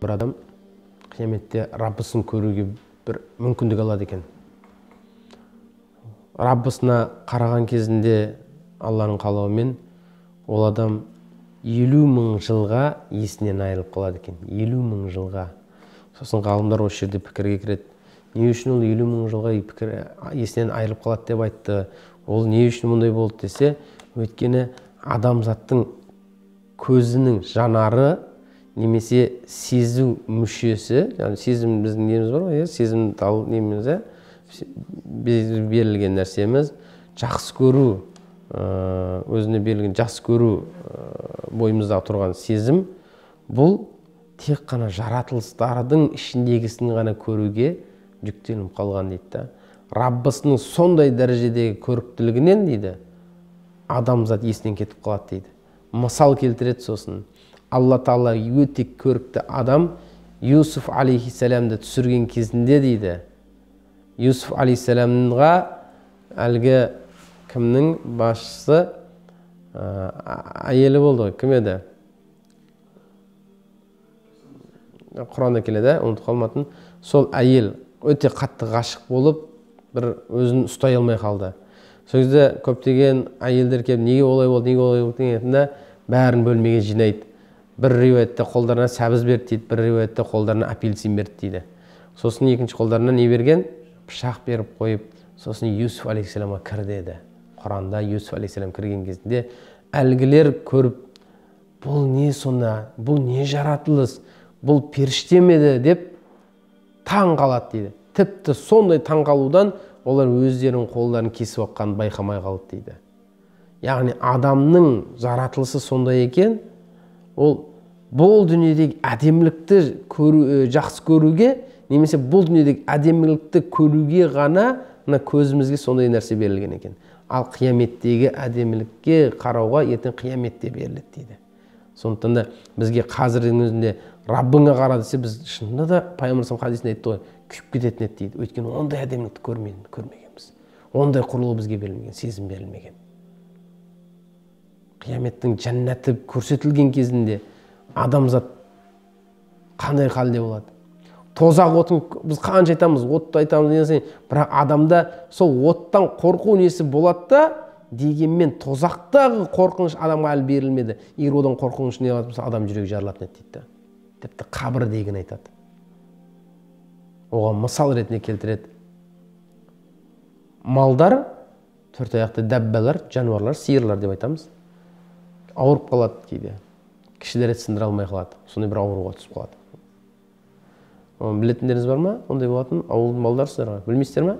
бір адам қияметте Раббысын көруге бір мүмкіндік алады екен. Раббысына қараған кезінде Алланың қалауымен ол адам 50 мың жылға есінен айырылып қалады екен. 50 мың жылға. Сосын ғалымдар осы жерде пікірге кіреді. Не үшін ол 50 мың жылға есінен айырылып қалады деп айтты? Ол не үшін мұндай болды десе, өйткені адамзаттың көзінің жанары немесе сезу мүшесі, яғни сезім біздің неміз бар ғой, сезім неміз берілген нәрсеміз, жақсы көру, өзіне берілген жақсы көру бойымызда тұрған сезім, бұл тек қана жаратылыстардың ішіндегісін ғана көруге жүктеліп қалған дейді. Раббысының сондай дәрежедегі көріктілігінен дейді, адамзат есінен кетіп қалады дейді. Мысал келтіреді сосын. Алла Тағала өте көрікті адам Юсуф алейхиссаламды түсірген кезінде дейді. Юсуф алейхиссаламға әлгі кімнің басшысы әйелі болды ғой, кім еді? Құранда келеді, ұмытып қалматын. Сол әйел өте қатты ғашық болып, бір өзін ұстай алмай қалды. Сол кезде көптеген әйелдер келіп, неге олай болды, неге олай болды дегенде бәрін бөлмеге жинайды. Бір риуаятта қолдарына сәбіз берді дейді, бір риуаятта қолдарына апельсин берді дейді. Сосын екінші қолдарына не берген? Пышақ беріп қойып, сосын Юсуф алейхиссаламға кір деді. Құранда Юсуф алейхиссалам кірген кезінде әлгілер көріп, бұл не сонда, бұл не жаратылыс, бұл періште ме еді деп таң қалады дейді. Тіпті сондай таң қалудан олар өздерінің қолдарын кесіп алғанын байқамай қалды дейді. Яғни адамның жаратылысы сондай екен, ол бұл дүниедегі әдемілікті жақсы көруге, немесе бұл дүниедегі әдемілікті көруге ғана көзімізге сондай нәрсе берілген екен. Ал қияметтегі әдемілікке қарауға ертең қияметте беріледі дейді. Сондықтан да бізге қазірдің өзінде Раббыңа қара десе, біз шынында да Пайғамбар хадисінде айтты ғой, күйіп кететін еді дейді. Өйткені ондай әдемілікті көрмегенбіз. Ондай құрылу бізге берілмеген, сезім берілмеген. Қияметтің жәннаты көрсетілген кезінде адамзат қандай халде болады? Тозақ отын біз қанша айтамыз, отты айтамыз деген, бірақ адамда сол оттан қорқу несі болады да, дегенмен тозақтағы қорқыныш адамға әлі берілмеді. Егер одан қорқыныш не алатын болса, адам жүрегі жарылатын еді дейді. Тіпті қабір деген айтады. Оған мысал ретінде келтіреді. Малдар, төрт аяқты дәббалар, жануарлар, сиырлар деп айтамыз. Ауырып қалады кейде. Кішілер ет сындыра алмай қалады. Сондай бір ауруға түсіп қалады. Білетіндеріңіз бар ма? Ондай болатын ауылдың малдар сіздерге. Білмейсіздер ме?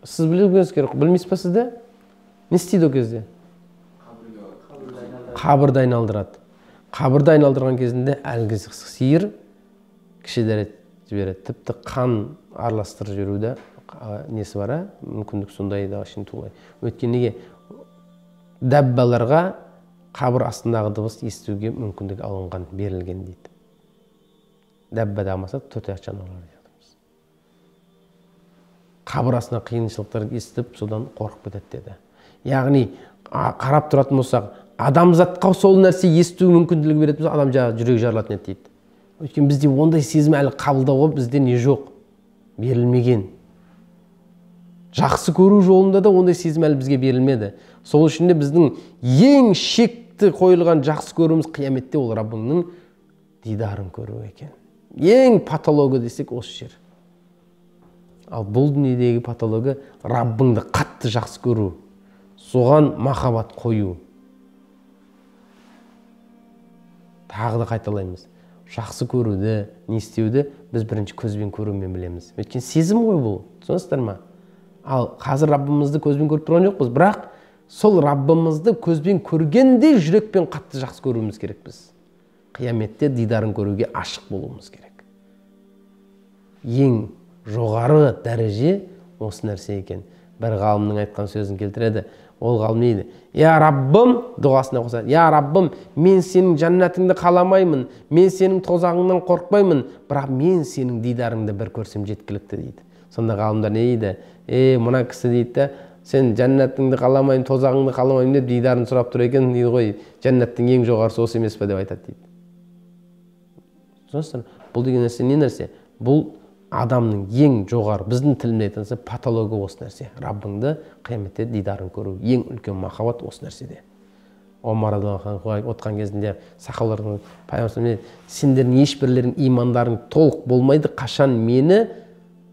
Сіз білуіңіз керек. Білмейсіз ба сізде? Не істейді о кезде? Қабырды айналдырады. Қабырды айналдырған кезінде әлгі сиыр кішілер ет жібереді. Тіпті қан араластырып жіберуде несі бар, мүмкіндік сондай да шын туылай. Өйткені неге дәббаларға қабір астындағы дыбыс естуге мүмкіндік алынған, берілген дейді. Дәбба дамаса төрт аяқ жануарлар дейміз. Қабір астына қиыншылықтар естіп, содан қорқып кетеді деді. Яғни қарап тұратын болсақ, адамзатқа сол нәрсе есту мүмкіндігі беретін болса, адам жүрегі жарылатын еді дейді. Өйткені бізде ондай сезім әлі қабылдауға бізде не жоқ, берілмеген. Жақсы көру жолында да ондай сезім әлі бізге берілмеді. Сол үшін де біздің ең шекті қойылған жақсы көруіміз қияметте ол Раббыңның дидарын көру екен. Ең патология десек осы жер. Ал бұл дүниедегі патология Раббыңды қатты жақсы көру, соған махаббат қою. Тағы да қайталаймыз. Жақсы көруді, не істеуді біз бірінші көзбен көрумен білеміз. Өйткені сезім ғой бұл. Түсінесіздер ме? Ал қазір Раббымызды көзбен көріп тұрған жоқпыз, бірақ сол Раббымызды көзбен көргенде жүрекпен қатты жақсы көруіміз керек біз. Қияметте дидарын көруге ашық болуымыз керек. Ең жоғары дәреже осы нәрсе екен. Бір ғалымның айтқан сөзін келтіреді. Ол ғалым дейді: "Я Раббым", дұғасына қосады. "Я Раббым, мен сенің жәннатыңды қаламаймын, мен сенің тозағыңнан қорықпаймын, бірақ мен сенің дидарыңды бір көрсем жеткілікті" дейді. Сонда ғалымдар не дейді? Мына кісі дейді, сен жәннатыңды қаламайын, тозағыңды қаламайын деп дидарын сұрап тұр екен дейді ғой. Жәннаттың ең жоғарысы осы емес пе деп айтады дейді. түсінесіздер? Бұл деген нәрсе не нәрсе? Бұл адамның ең жоғары, біздің тілімде айтқанда патология осы нәрсе. Раббыңды қияметте дидарын көру, ең үлкен махаббат осы нәрседе. Омар радиаллаху анху отқан кезінде сахабалардың пайғамбар сендердің ешбірлерің имандарың толық болмайды, қашан мені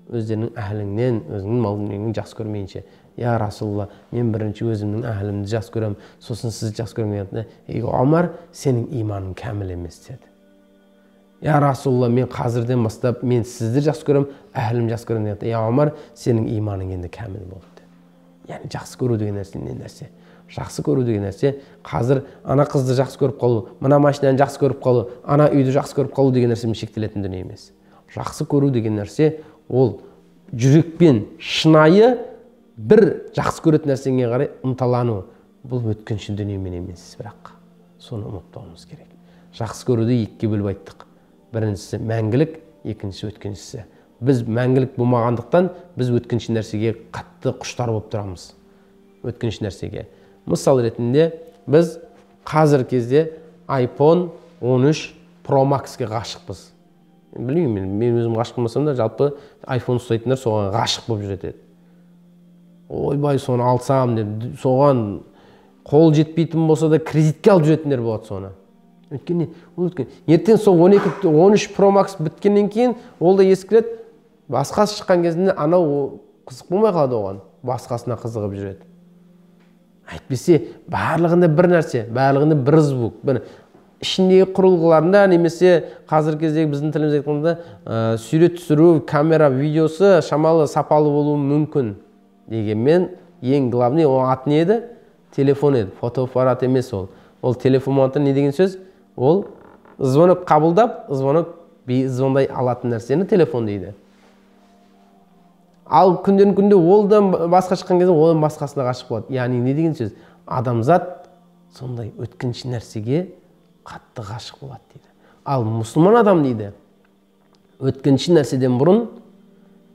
өздерінің әһліңнен, өзіңнің малыңнан жақсы көрмейінше. Я Расулалла, мен бірінші өзімнің әһлімді жақсы көремін, сосын сізді жақсы көремін. Ей Омар, сенің иманың кәміл емес деді. Я Расулалла, мен қазірден бастап мен сізді жақсы көремін, әһлімді жақсы көремін деді. Я Омар, сенің иманың енді кәміл болды. Яғни жақсы көру деген нәрсе не нәрсе? Жақсы көру деген нәрсе қазір ана қызды жақсы көріп қалу, мына машинаны жақсы көріп қалу, ана үйді жақсы көріп қалу деген нәрсемен шектелетін дүние емес. Жақсы көру деген нәрсе ол жүрекпен шынайы бір жақсы көретін нәрсеге қарай ынталану. Бұл өткінші дүниемен емес, бірақ соны ұмытпауымыз керек. Жақсы көруді екіге бөліп айттық. Біріншісі мәңгілік, екіншісі өткіншісі. Біз мәңгілік болмағандықтан біз өткінші нәрсеге қатты құштар болып тұрамыз. Өткінші нәрсеге. Мысал ретінде біз қазір кезде iPhone 13 Pro Max-ке ғашықпыз. Білмеймін, мен өзім ғашық болмасам да, жалпы iPhone ұстайтындар соған ғашық болып жүреді. Ойбай, соны алсам деп, соған қол жетпейтін болса да кредитке алып жүретіндер болады соны. Өйткені, ертең сол 13 Pro Max біткеннен кейін, ол да ескілет, басқасы шыққан кезінде анау қызық болмай қалады оған, басқасына қызығып жүреді. Әйтпесе, барлығында бір нәрсе, барлығында бір звук, бір ішіндегі құрылғыларында, немесе қазір кездегі біздің тілімізде айтқанда сурет түсіру, камера, видеосы шамалы сапалы болуы мүмкін. Дегенмен, ең главный, оның аты не еді? Телефон еді, фотоаппарат емес ол. Ол телефон аты не деген сөз? Ол звонок қабылдап, звондай алатын нәрсені телефон дейді. Ал күнден күнде олдан басқа шыққан кезде одан басқасына ғашық болады. Яғни не деген сөз? Адамзат сондай өткінші нәрсеге қатты ғашық болады дейді. Ал мұсылман адам дейді, өткінші нәрседен бұрын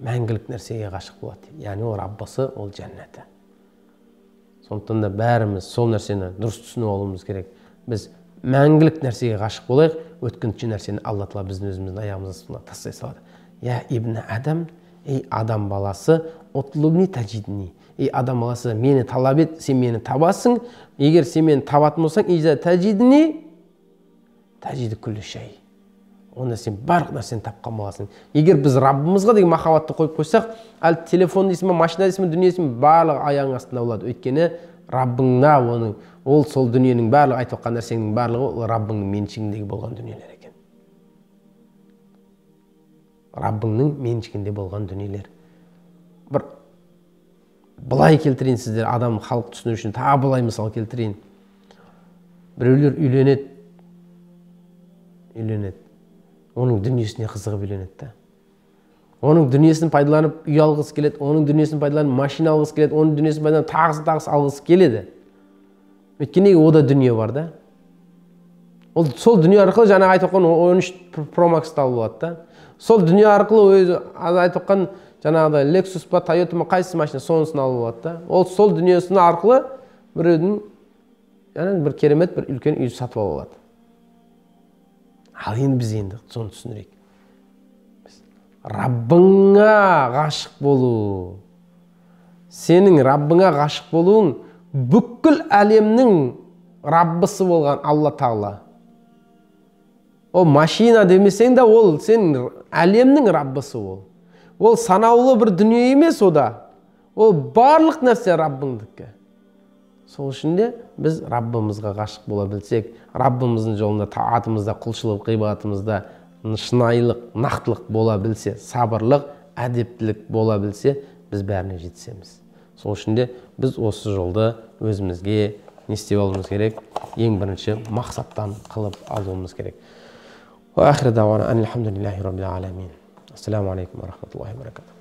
мәңгілік нәрсеге ғашық болады дейді. Яғни ол Раббысы, ол жәннаты. Сондықтан да бәріміз сол нәрсені дұрыс түсініп алуымыз керек. Біз мәңгілік нәрсеге ғашық болайық, өткінші нәрсені Алла Тағала біздің өзіміздің аяғымыздың астына тастай салады. Я ибн Адам, ей адам баласы, отлубни таджидни. Ей адам баласы, мені талап ет, сен мені табасың. Егер сен мені табатын болсаң, иза таджидни, таджиди күллі шай. Онда сен барлық нәрсені тапқан боласың. Егер біз Раббымызға деген махаббатты қойып қойсақ, әл телефон дейсің бе, машина дейсің бе, дүние дейсің бе, барлығы аяғың астында болады. Өйткені Раббыңна оның, ол сол дүниенің барлығы, айтып отқан нәрсенің барлығы ол Раббыңның меншігіндегі болған дүниелер екен. Раббыңның меншігінде болған дүниелер. Бір былай келтірейін сіздер, адам халық түсіну үшін тағы былай мысал келтірейін. Біреулер үйленеді. Оның дүниесіне қызығып үйленеді. Оның дүниесін пайдаланып үй алғысы келеді, оның дүниесін пайдаланып машина алғысы келеді, оның дүниесін пайдаланып тағысы алғысы келеді. Өйткені ода дүние бар да. Ол сол дүние арқылы жаңа айтып отқан 13 Pro Max-ты алып алады да. Сол дүние арқылы өзі айтып отқан жаңағыдай Lexus па, Toyota ма, қайсы машина сонысын алып алады да. Ол сол дүниесін арқылы біреудің бір керемет, бір үлкен үй сатып алады. Ал енді біз соны түсінірейік. Раббыңа ғашық болу. Сенің Раббыңа ғашық болуың бүкіл әлемнің Раббысы болған Алла Тағала. Ол машина демесең де ол сенің әлемнің Раббысы ол. Ол санаулы бір дүние емес ода. Ол барлық нәрсе Раббыңдікі. Сол үшін де біз Раббымызға ғашық бола білсек, Раббымыздың жолында таатымызда, құлшылық, ғибадатымызда шынайылық, нақтылық бола білсе, сабырлық, әдептілік бола білсе, біз бәріне жетсеміз. Сол үшін де біз осы жолды өзімізге не істеп алуымыз керек? Ең бірінші мақсаттан қылып алуымыз керек. Ва ахир дауана анил хамдулиллахи раббил аламин. Ассаламу алейкум ва рахматуллахи ва баракатух.